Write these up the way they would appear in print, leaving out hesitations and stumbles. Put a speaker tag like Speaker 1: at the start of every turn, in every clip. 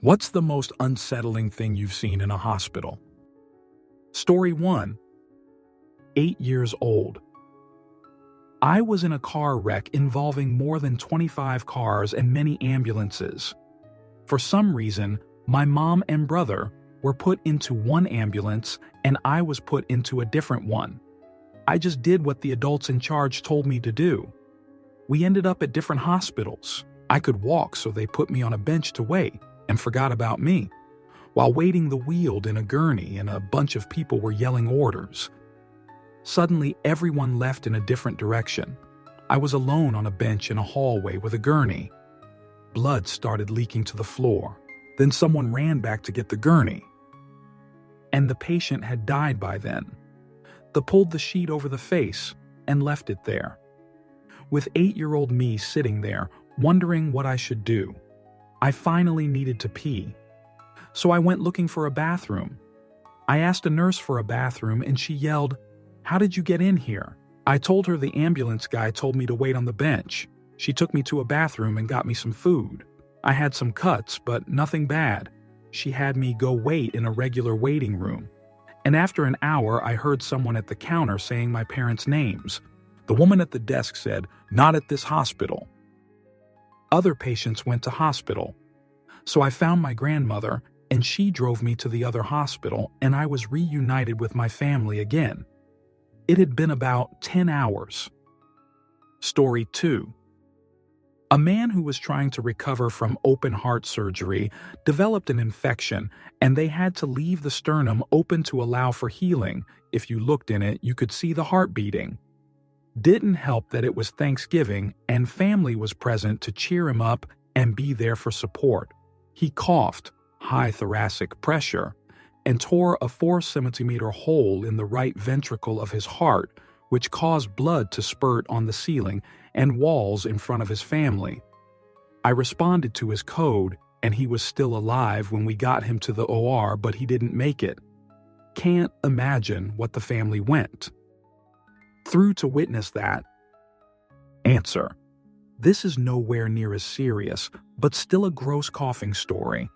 Speaker 1: What's the most unsettling thing you've seen in a hospital? Story 1. 8 years old. I was in a car wreck involving more than 25 cars and many ambulances. For some reason, my mom and brother were put into one ambulance and I was put into a different one. I just did what the adults in charge told me to do. We ended up at different hospitals. I could walk, so they put me on a bench to wait and forgot about me. While waiting, the wheeled in a gurney and a bunch of people were yelling orders. Suddenly, everyone left in a different direction. I was alone on a bench in a hallway with a gurney. Blood started leaking to the floor. Then someone ran back to get the gurney. And the patient had died by then. They pulled the sheet over the face and left it there. With 8-year-old me sitting there, wondering what I should do, I finally needed to pee. So I went looking for a bathroom. I asked a nurse for a bathroom and she yelled, "How did you get in here?" I told her the ambulance guy told me to wait on the bench. She took me to a bathroom and got me some food. I had some cuts, but nothing bad. She had me go wait in a regular waiting room. And after an hour, I heard someone at the counter saying my parents' names. The woman at the desk said, "Not at this hospital." Other patients went to hospital. So I found my grandmother, and she drove me to the other hospital, and I was reunited with my family again. It had been about 10 hours. Story 2. A man who was trying to recover from open heart surgery developed an infection, and they had to leave the sternum open to allow for healing. If you looked in it, you could see the heart beating. Didn't help that it was Thanksgiving and family was present to cheer him up and be there for support. He coughed, high thoracic pressure, and tore a 4-centimeter hole in the right ventricle of his heart, which caused blood to spurt on the ceiling and walls in front of his family. I responded to his code, and he was still alive when we got him to the OR, but he didn't make it. Can't imagine what the family went through to witness that. Answer: this is nowhere near as serious, but still a gross coughing story.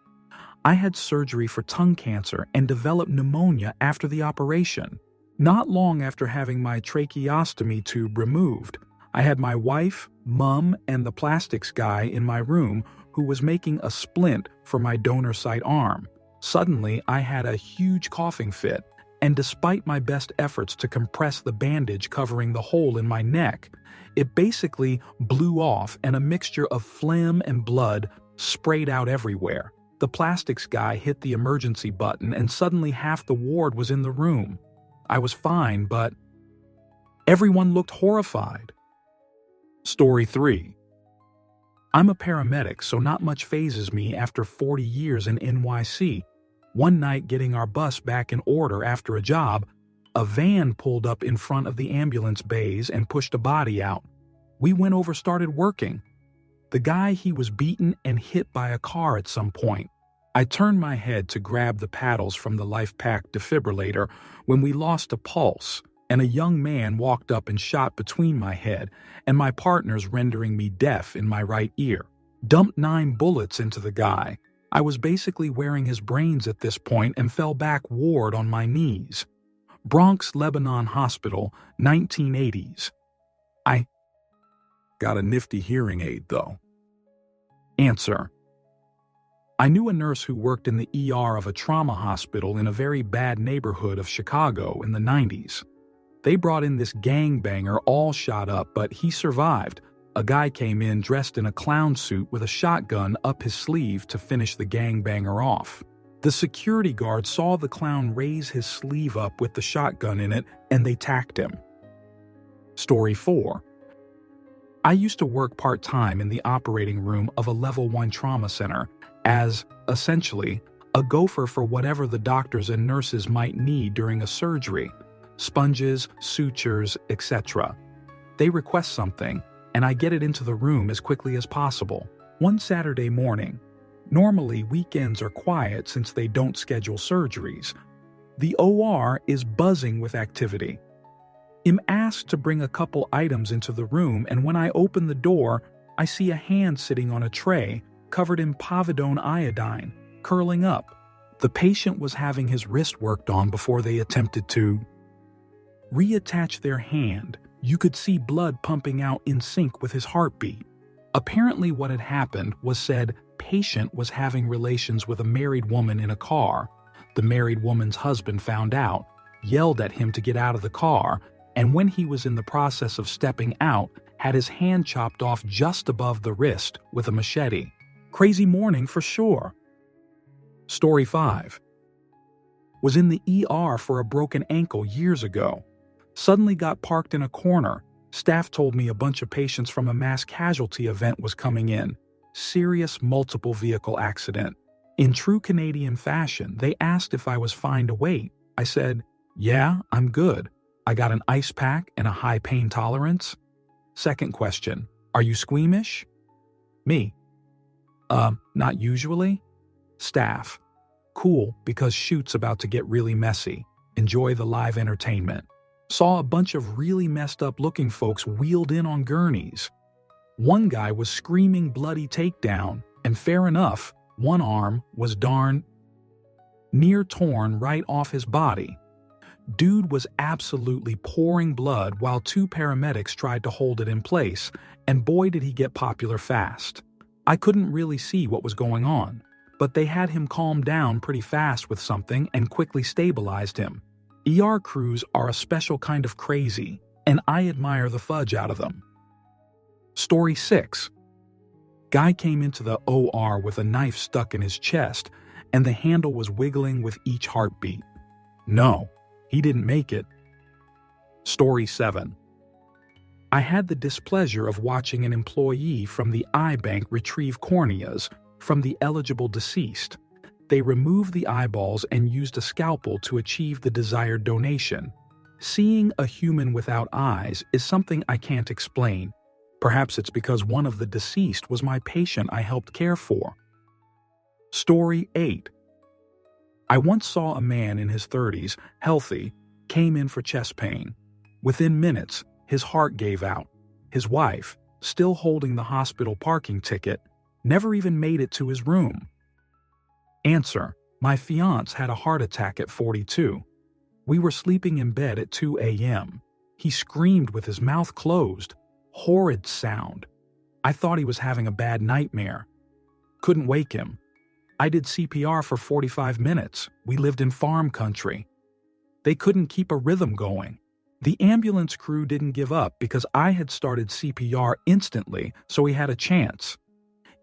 Speaker 1: I had surgery for tongue cancer and developed pneumonia after the operation. Not long after having my tracheostomy tube removed, I had my wife, mom, and the plastics guy in my room who was making a splint for my donor site arm. Suddenly, I had a huge coughing fit, and despite my best efforts to compress the bandage covering the hole in my neck, it basically blew off and a mixture of phlegm and blood sprayed out everywhere. The plastics guy hit the emergency button and suddenly half the ward was in the room. I was fine, but everyone looked horrified. Story 3. I'm a paramedic, so not much phases me after 40 years in NYC. One night, getting our bus back in order after a job, a van pulled up in front of the ambulance bays and pushed a body out. We went over, started working. The guy, he was beaten and hit by a car at some point. I turned my head to grab the paddles from the LifePak defibrillator when we lost a pulse, and a young man walked up and shot between my head and my partner's, rendering me deaf in my right ear. Dumped 9 bullets into the guy. I was basically wearing his brains at this point and fell back ward on my knees. Bronx, Lebanon Hospital, 1980s. I got a nifty hearing aid, though. Answer: I knew a nurse who worked in the ER of a trauma hospital in a very bad neighborhood of Chicago in the 90s. They brought in this gangbanger all shot up, but he survived. A guy came in dressed in a clown suit with a shotgun up his sleeve to finish the gangbanger off. The security guard saw the clown raise his sleeve up with the shotgun in it, and they tacked him. Story 4. I used to work part-time in the operating room of a level 1 trauma center as, essentially, a gopher for whatever the doctors and nurses might need during a surgery. Sponges, sutures, etc. They request something, and I get it into the room as quickly as possible. One Saturday morning, normally weekends are quiet since they don't schedule surgeries. The OR is buzzing with activity. I'm asked to bring a couple items into the room, and when I open the door, I see a hand sitting on a tray covered in povidone iodine. curling up. The patient was having his wrist worked on before they attempted to reattach their hand. You could see blood pumping out in sync with his heartbeat. Apparently what had happened was said patient was having relations with a married woman in a car. The married woman's husband found out, yelled at him to get out of the car, and when he was in the process of stepping out, had his hand chopped off just above the wrist with a machete. Crazy morning for sure. Story 5. Was in the ER for a broken ankle years ago. Suddenly got parked in a corner. Staff told me a bunch of patients from a mass casualty event was coming in. Serious multiple vehicle accident. In true Canadian fashion, they asked if I was fine to wait. I said, yeah, I'm good. I got an ice pack and a high pain tolerance. Second question, are you squeamish? Me. Not usually. Staff. Cool, because shoot's about to get really messy. Enjoy the live entertainment. Saw a bunch of really messed up looking folks wheeled in on gurneys. One guy was screaming bloody takedown, and fair enough, one arm was darn near torn right off his body. Dude was absolutely pouring blood while two paramedics tried to hold it in place, and boy did he get popular fast. I couldn't really see what was going on, but they had him calm down pretty fast with something and quickly stabilized him. ER crews are a special kind of crazy, and I admire the fudge out of them. Story 6. Guy came into the OR with a knife stuck in his chest, and the handle was wiggling with each heartbeat. No, he didn't make it. Story 7. I had the displeasure of watching an employee from the eye bank retrieve corneas from the eligible deceased. They removed the eyeballs and used a scalpel to achieve the desired donation. Seeing a human without eyes is something I can't explain. Perhaps it's because one of the deceased was my patient I helped care for. Story 8. I once saw a man in his 30s, healthy, came in for chest pain. Within minutes, his heart gave out. His wife, still holding the hospital parking ticket, never even made it to his room. Answer: my fiancé had a heart attack at 42. We were sleeping in bed at 2 a.m. He screamed with his mouth closed. Horrid sound. I thought he was having a bad nightmare. Couldn't wake him. I did CPR for 45 minutes. We lived in farm country. They couldn't keep a rhythm going. The ambulance crew didn't give up because I had started CPR instantly, so he had a chance.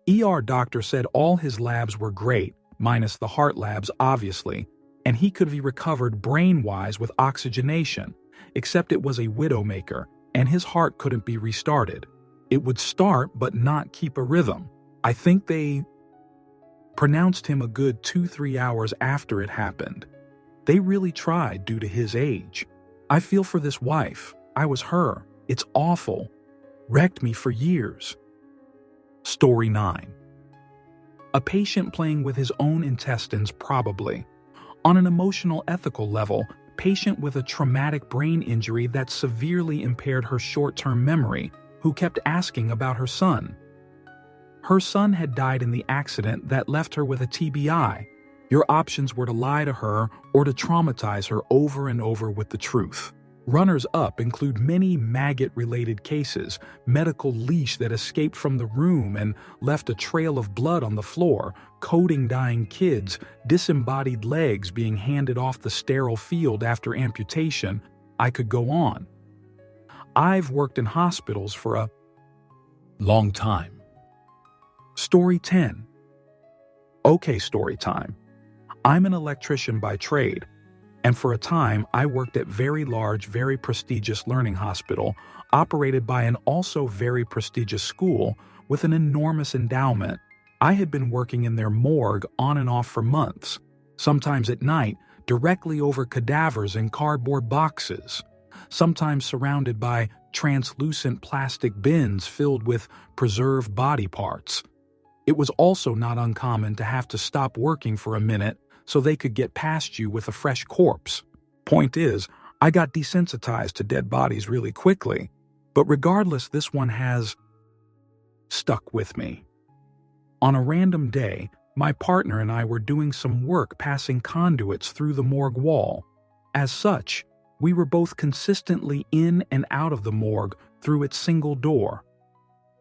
Speaker 1: ER doctor said all his labs were great, minus the heart labs obviously, and he could be recovered brain-wise with oxygenation, except it was a widowmaker, and his heart couldn't be restarted. It would start but not keep a rhythm. I think they pronounced him a good 2-3 hours after it happened. They really tried due to his age. I feel for this wife. I was her. It's awful. Wrecked me for years. Story 9. A patient playing with his own intestines probably. On an emotional ethical level, patient with a traumatic brain injury that severely impaired her short-term memory, who kept asking about her son. Her son had died in the accident that left her with a TBI. Your options were to lie to her or to traumatize her over and over with the truth. Runners-up include many maggot-related cases, medical leash that escaped from the room and left a trail of blood on the floor, coding dying kids, disembodied legs being handed off the sterile field after amputation. I could go on. I've worked in hospitals for a long time. Story 10. Okay, story time. I'm an electrician by trade, and for a time I worked at very large, very prestigious learning hospital, operated by an also very prestigious school with an enormous endowment. I had been working in their morgue on and off for months, sometimes at night, directly over cadavers in cardboard boxes, sometimes surrounded by translucent plastic bins filled with preserved body parts. It was also not uncommon to have to stop working for a minute so they could get past you with a fresh corpse. Point is, I got desensitized to dead bodies really quickly, but regardless, this one has stuck with me. On a random day, My partner and I were doing some work passing conduits through the morgue wall. As such, we were both consistently in and out of the morgue through its single door.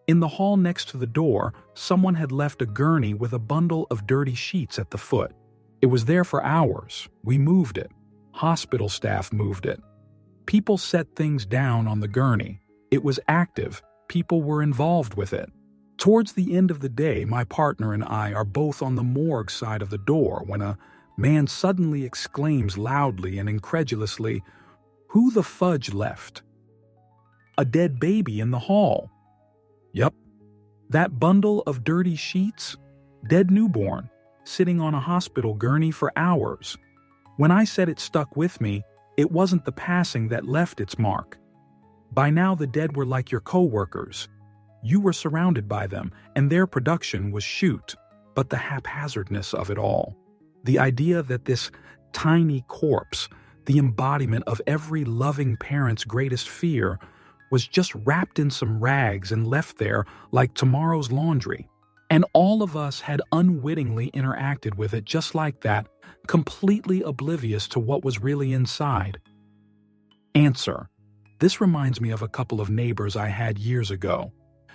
Speaker 1: In the hall next to the door, someone had left a gurney with a bundle of dirty sheets at the foot. It was there for hours. We moved it. Hospital staff moved it. People set things down on the gurney. It was active. People were involved with it. Towards the end of the day, my partner and I are both on the morgue side of the door when a man suddenly exclaims loudly and incredulously, "Who the fudge left?" "A dead baby in the hall." Yup. That bundle of dirty sheets? Dead newborn, sitting on a hospital gurney for hours. When I said it stuck with me, it wasn't the passing that left its mark. By now the dead were like your co-workers. You were surrounded by them, and their production was shoot, but the haphazardness of it all. The idea that this tiny corpse, the embodiment of every loving parent's greatest fear, was just wrapped in some rags and left there like tomorrow's laundry. And all of us had unwittingly interacted with it just like that, completely oblivious to what was really inside. Answer: this reminds me of a couple of neighbors I had years ago.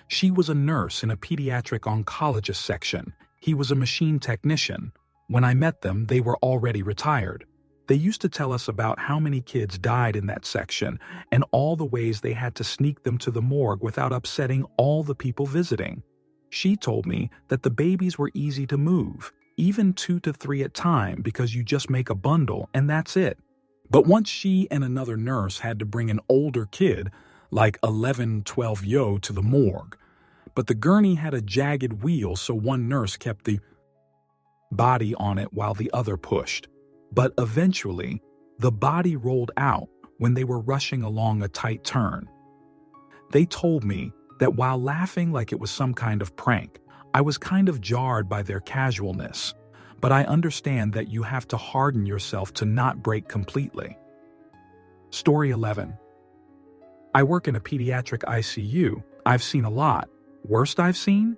Speaker 1: She was a nurse in a pediatric oncologist section. He was a machine technician. When I met them, they were already retired. They used to tell us about how many kids died in that section and all the ways they had to sneak them to the morgue without upsetting all the people visiting. She told me that the babies were easy to move, even 2 to 3 at a time, because you just make a bundle and that's it. But once she and another nurse had to bring an older kid, like 11, 12-yo, to the morgue. But the gurney had a jagged wheel, so one nurse kept the body on it while the other pushed. But eventually, the body rolled out when they were rushing along a tight turn. They told me that while laughing like it was some kind of prank, I was kind of jarred by their casualness, but I understand that you have to harden yourself to not break completely. Story 11. I work in a pediatric ICU. I've seen a lot. Worst I've seen?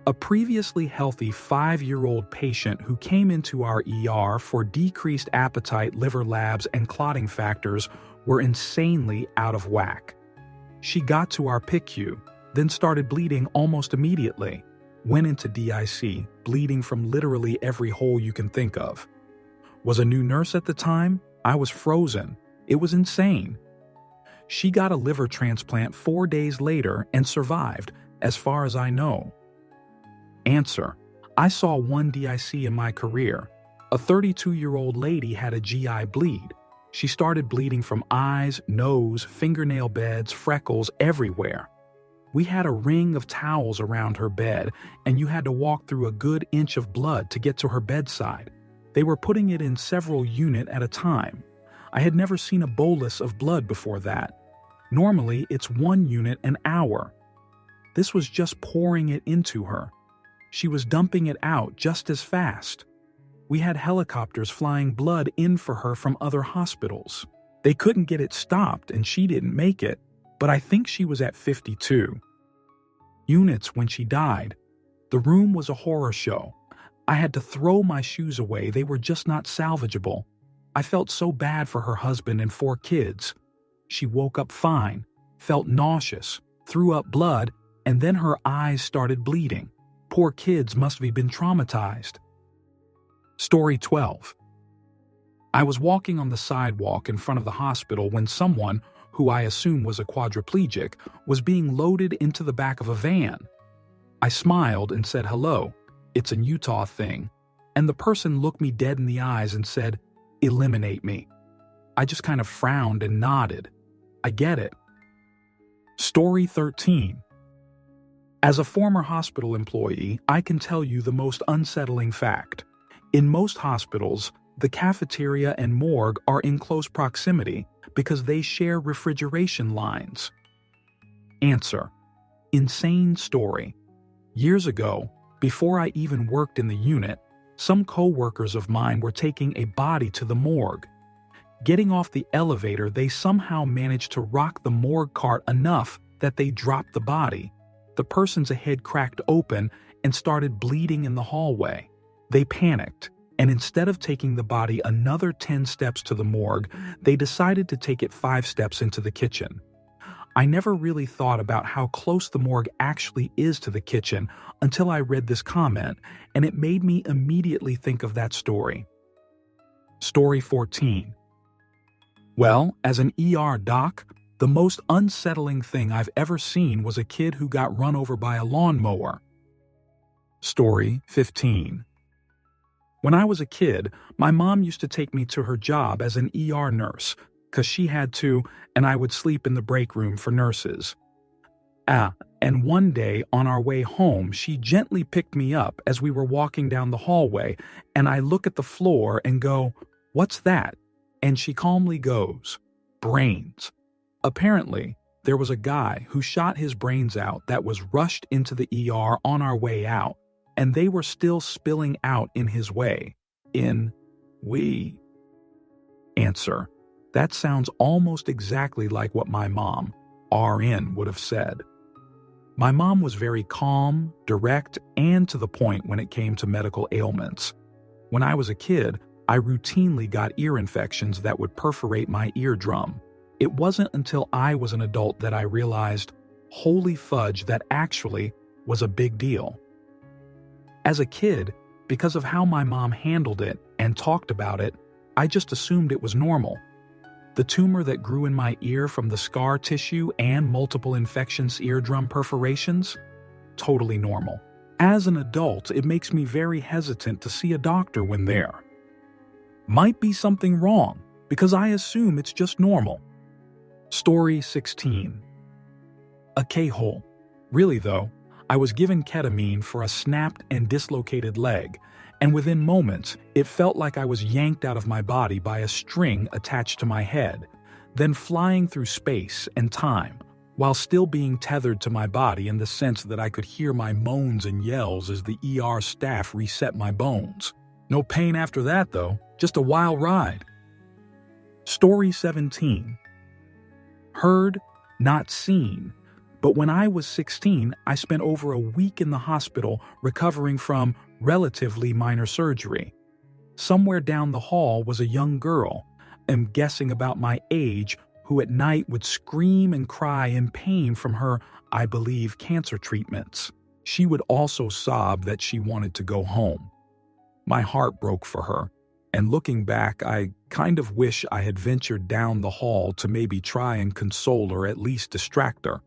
Speaker 1: A previously healthy 5-year-old patient who came into our ER for decreased appetite, liver labs, and clotting factors were insanely out of whack. She got to our PICU, then started bleeding almost immediately. Went into DIC, bleeding from literally every hole you can think of. Was a new nurse at the time? I was frozen. It was insane. She got a liver transplant 4 days later and survived, as far as I know. Answer: I saw one DIC in my career. A 32-year-old lady had a GI bleed. She started bleeding from eyes, nose, fingernail beds, freckles, everywhere. We had a ring of towels around her bed, and you had to walk through a good inch of blood to get to her bedside. They were putting it in several units at a time. I had never seen a bolus of blood before that. Normally, it's 1 unit an hour. This was just pouring it into her. She was dumping it out just as fast. We had helicopters flying blood in for her from other hospitals. They couldn't get it stopped, and she didn't make it, but I think she was at 52 units when she died. The room was a horror show. I had to throw my shoes away. They were just not salvageable. I felt so bad for her husband and 4 kids. She woke up fine, felt nauseous, threw up blood, and then her eyes started bleeding. Poor kids must have been traumatized. Story 12. I was walking on the sidewalk in front of the hospital when someone, who I assume was a quadriplegic, was being loaded into the back of a van. I smiled and said hello. It's a Utah thing. And the person looked me dead in the eyes and said, "Eliminate me." I just kind of frowned and nodded. I get it. Story 13. As a former hospital employee, I can tell you the most unsettling fact. In most hospitals, the cafeteria and morgue are in close proximity because they share refrigeration lines. Answer: insane story. Years ago, before I even worked in the unit, some co-workers of mine were taking a body to the morgue. Getting off the elevator, they somehow managed to rock the morgue cart enough that they dropped the body. The person's head cracked open and started bleeding in the hallway. They panicked, and instead of taking the body another 10 steps to the morgue, they decided to take it 5 steps into the kitchen. I never really thought about how close the morgue actually is to the kitchen until I read this comment, and it made me immediately think of that story. Story 14. Well, as an ER doc, the most unsettling thing I've ever seen was a kid who got run over by a lawnmower. Story 15. When I was a kid, my mom used to take me to her job as an ER nurse, because she had to, and I would sleep in the break room for nurses. And one day on our way home, she gently picked me up as we were walking down the hallway, and I look at the floor and go, "What's that?" And she calmly goes, "Brains." Apparently, there was a guy who shot his brains out that was rushed into the ER on our way out, and they were still spilling out in his way. Answer: that sounds almost exactly like what my mom, RN, would have said. My mom was very calm, direct, and to the point when it came to medical ailments. When I was a kid, I routinely got ear infections that would perforate my eardrum. It wasn't until I was an adult that I realized, holy fudge, that actually was a big deal. As a kid, because of how my mom handled it and talked about it, I just assumed it was normal. The tumor that grew in my ear from the scar tissue and multiple infectious eardrum perforations? Totally normal. As an adult, it makes me very hesitant to see a doctor when there might be something wrong, because I assume it's just normal. Story 16. A K-hole. Really though, I was given ketamine for a snapped and dislocated leg, and within moments, it felt like I was yanked out of my body by a string attached to my head, then flying through space and time, while still being tethered to my body in the sense that I could hear my moans and yells as the ER staff reset my bones. No pain after that though, just a wild ride. Story 17. Heard, not seen. But when I was 16, I spent over a week in the hospital recovering from relatively minor surgery. Somewhere down the hall was a young girl, I'm guessing about my age, who at night would scream and cry in pain from her, I believe, cancer treatments. She would also sob that she wanted to go home. My heart broke for her, and looking back, I kind of wish I had ventured down the hall to maybe try and console or at least distract her.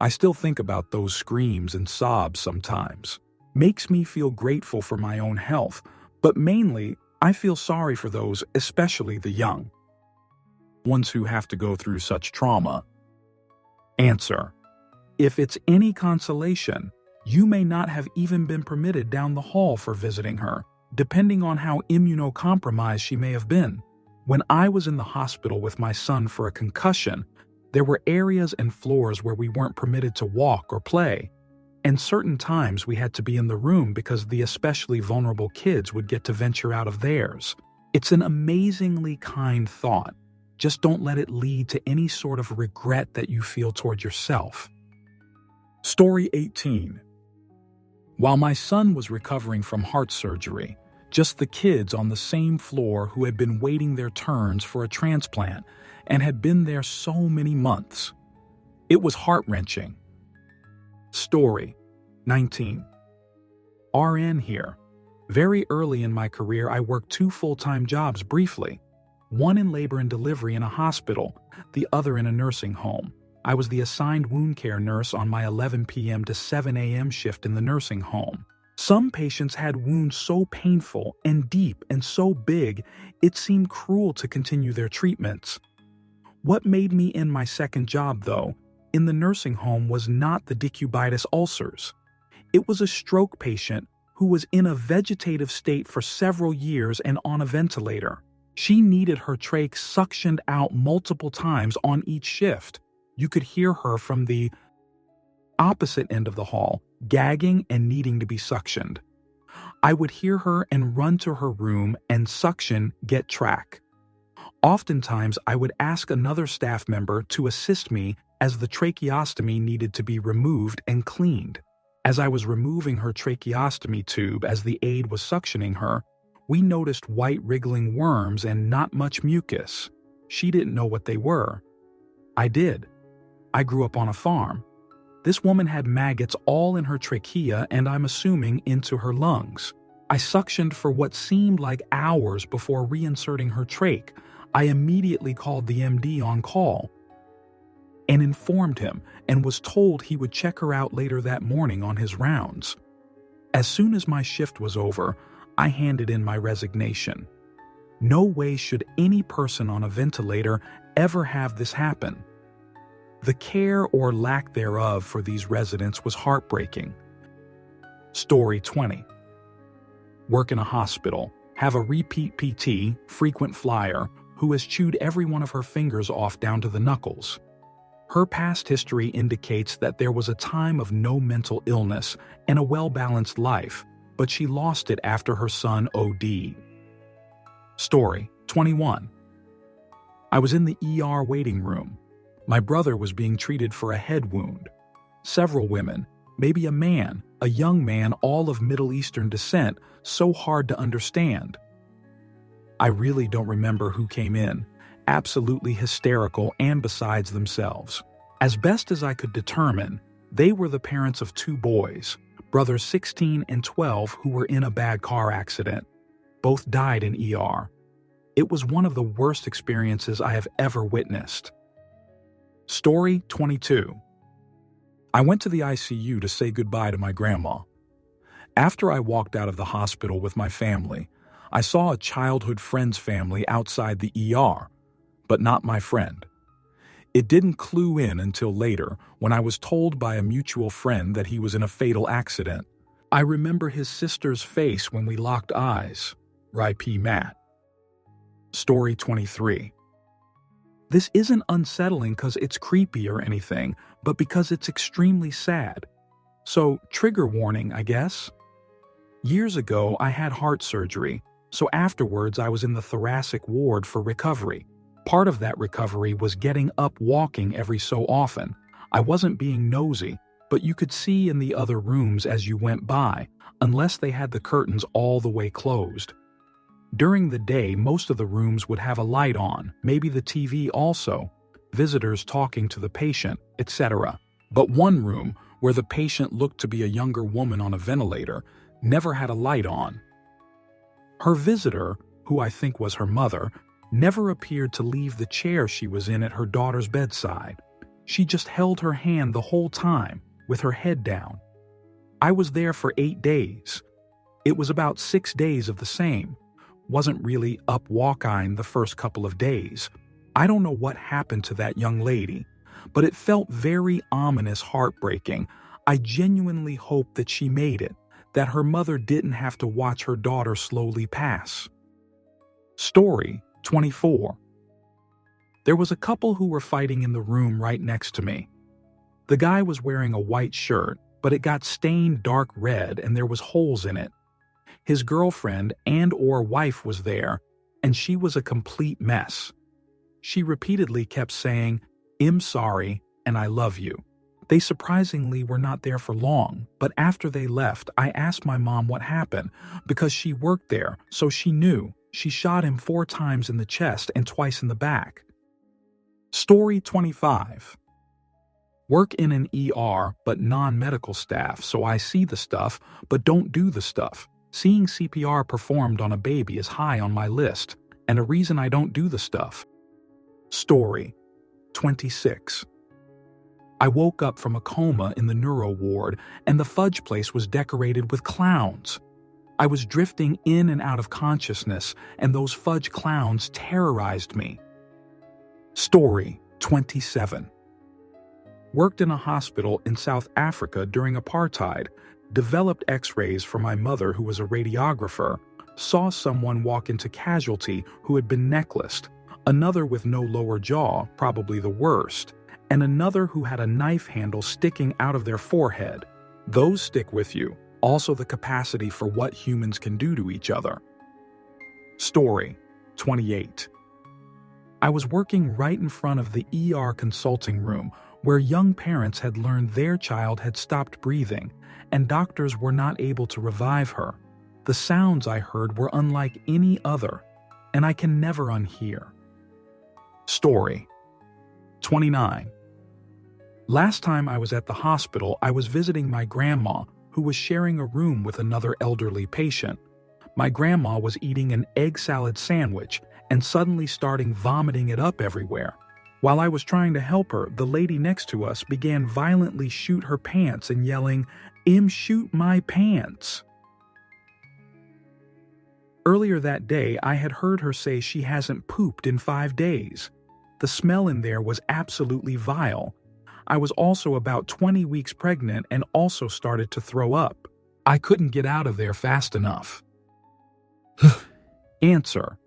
Speaker 1: I still think about those screams and sobs sometimes. Makes me feel grateful for my own health, but mainly, I feel sorry for those, especially the young ones who have to go through such trauma. Answer: if it's any consolation, you may not have even been permitted down the hall for visiting her, depending on how immunocompromised she may have been. When I was in the hospital with my son for a concussion, there were areas and floors where we weren't permitted to walk or play, and certain times we had to be in the room because the especially vulnerable kids would get to venture out of theirs. It's an amazingly kind thought. Just don't let it lead to any sort of regret that you feel toward yourself. Story 18. While my son was recovering from heart surgery, just the kids on the same floor who had been waiting their turns for a transplant and had been there so many months. It was heart-wrenching. Story 19. RN here. Very early in my career, I worked 2 full-time jobs briefly. One in labor and delivery in a hospital, the other in a nursing home. I was the assigned wound care nurse on my 11 p.m. to 7 a.m. shift in the nursing home. Some patients had wounds so painful and deep and so big, it seemed cruel to continue their treatments. What made me end my second job, though, in the nursing home was not the decubitus ulcers. It was a stroke patient who was in a vegetative state for several years and on a ventilator. She needed her trach suctioned out multiple times on each shift. You could hear her from the opposite end of the hall, gagging and needing to be suctioned. I would hear her and run to her room and suction get track. Oftentimes, I would ask another staff member to assist me as the tracheostomy needed to be removed and cleaned. As I was removing her tracheostomy tube as the aide was suctioning her, we noticed white wriggling worms and not much mucus. She didn't know what they were. I did. I grew up on a farm. This woman had maggots all in her trachea and I'm assuming into her lungs. I suctioned for what seemed like hours before reinserting her trach. I immediately called the MD on call and informed him and was told he would check her out later that morning on his rounds. As soon as my shift was over, I handed in my resignation. No way should any person on a ventilator ever have this happen. The care or lack thereof for these residents was heartbreaking. Story 20. Work in a hospital. Have a repeat PT, frequent flyer, who has chewed every one of her fingers off down to the knuckles. Her past history indicates that there was a time of no mental illness and a well-balanced life, but she lost it after her son OD'd. Story 21. I was in the ER waiting room. My brother was being treated for a head wound. Several women, maybe a man, a young man, all of Middle Eastern descent, so hard to understand. I really don't remember who came in, absolutely hysterical and besides themselves. As best as I could determine, they were the parents of two boys, brothers 16 and 12, who were in a bad car accident. Both died in ER. It was one of the worst experiences I have ever witnessed. Story 22. I went to the ICU to say goodbye to my grandma. After I walked out of the hospital with my family, I saw a childhood friend's family outside the ER, but not my friend. It didn't clue in until later when I was told by a mutual friend that he was in a fatal accident. I remember his sister's face when we locked eyes. RIP Matt. Story 23. This isn't unsettling because it's creepy or anything, but because it's extremely sad. So, trigger warning, I guess. Years ago, I had heart surgery, so afterwards I was in the thoracic ward for recovery. Part of that recovery was getting up walking every so often. I wasn't being nosy, but you could see in the other rooms as you went by, unless they had the curtains all the way closed. During the day, most of the rooms would have a light on, maybe the TV also, visitors talking to the patient, etc. But one room, where the patient looked to be a younger woman on a ventilator, never had a light on. Her visitor, who I think was her mother, never appeared to leave the chair she was in at her daughter's bedside. She just held her hand the whole time, with her head down. I was there for 8 days. It was about 6 days of the same. Wasn't really up walk-eyeing the first couple of days. I don't know what happened to that young lady, but it felt very ominous, heartbreaking. I genuinely hoped that she made it, that her mother didn't have to watch her daughter slowly pass. Story 24. There was a couple who were fighting in the room right next to me. The guy was wearing a white shirt, but it got stained dark red and there was holes in it. His girlfriend and/or wife was there, and she was a complete mess. She repeatedly kept saying, "I'm sorry," and "I love you." They surprisingly were not there for long, but after they left, I asked my mom what happened, because she worked there, so she knew. She shot him 4 times in the chest and twice in the back. Story 25. Work in an ER, but non-medical staff, so I see the stuff, but don't do the stuff. Seeing CPR performed on a baby is high on my list, and a reason I don't do the stuff. Story 26. I woke up from a coma in the neuro ward, and the fudge place was decorated with clowns. I was drifting in and out of consciousness, and those fudge clowns terrorized me. Story 27. Worked in a hospital in South Africa during apartheid, developed x-rays for my mother who was a radiographer, saw someone walk into casualty who had been necklaced, another with no lower jaw, probably the worst, and another who had a knife handle sticking out of their forehead. Those stick with you, also the capacity for what humans can do to each other. Story 28. I was working right in front of the ER consulting room where young parents had learned their child had stopped breathing and doctors were not able to revive her. The sounds I heard were unlike any other, and I can never unhear. Story 29. Last time I was at the hospital, I was visiting my grandma, who was sharing a room with another elderly patient. My grandma was eating an egg salad sandwich and suddenly starting vomiting it up everywhere. While I was trying to help her, the lady next to us began violently shoot her pants and yelling, shoot my pants." Earlier that day, I had heard her say she hasn't pooped in 5 days. The smell in there was absolutely vile. I was also about 20 weeks pregnant and also started to throw up. I couldn't get out of there fast enough. Answer: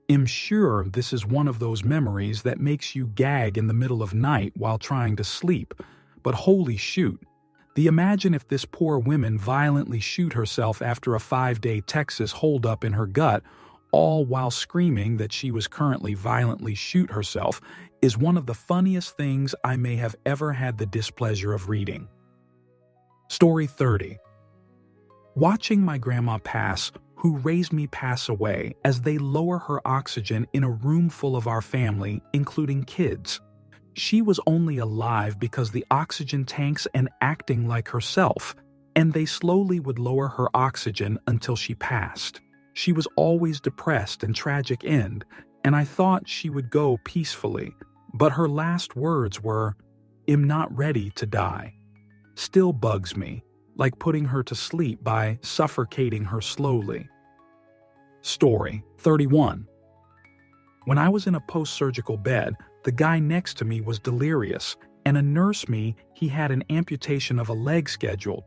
Speaker 1: I'm sure this is one of those memories that makes you gag in the middle of night while trying to sleep, but holy shoot. Imagine if this poor woman violently shoot herself after a 5-day Texas holdup in her gut, all while screaming that she was currently violently shoot herself, is one of the funniest things I may have ever had the displeasure of reading. Story 30. Watching my grandma who raised me pass away as they lower her oxygen in a room full of our family, including kids. She was only alive because the oxygen tanks and acting like herself, and they slowly would lower her oxygen until she passed. She was always depressed and tragic end, and I thought she would go peacefully, but her last words were, "I'm not ready to die." Still bugs me, like putting her to sleep by suffocating her slowly. Story 31. When I was in a post-surgical bed, the guy next to me was delirious, and a nurse he had an amputation of a leg scheduled.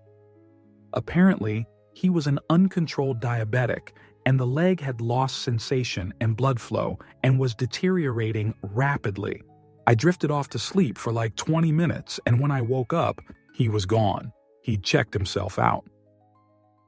Speaker 1: Apparently, he was an uncontrolled diabetic, and the leg had lost sensation and blood flow and was deteriorating rapidly. I drifted off to sleep for like 20 minutes, and when I woke up, he was gone. He'd checked himself out.